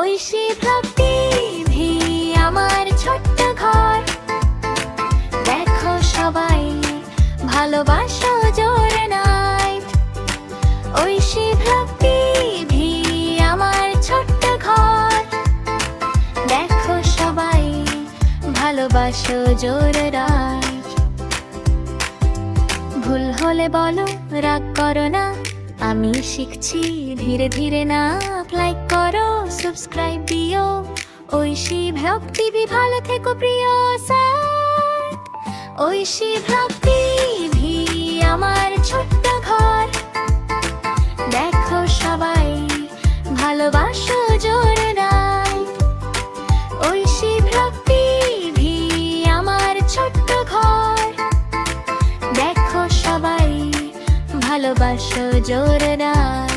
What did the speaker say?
Oishi blog TV আমার ছোট্ট ঘর, দেখো সবাই ভালোবাসা জোরে নাই। ঐশী ব্লগ টিভি আমার ছোট্ট ঘর, দেখো সবাই ভালোবাসা জোরে নাই। ভুল হলে বলো, রাগ করো না, আমি শিখছি ধীরে ধীরে না। লাইক করো, সাবস্ক্রাইব দিও, ঐশী ব্লগ টিভি ভালো থেকো প্রিয় স্যার। ঐশী ব্লগ টিভি আমার ছোট্ট ঘর, দেখো সবাই ভালোবাসো জোরে নাই। ঐশী ব্লগ টিভি আমার ছোট্ট ঘর, দেখো সবাই ভালোবাসো জোরে নাই।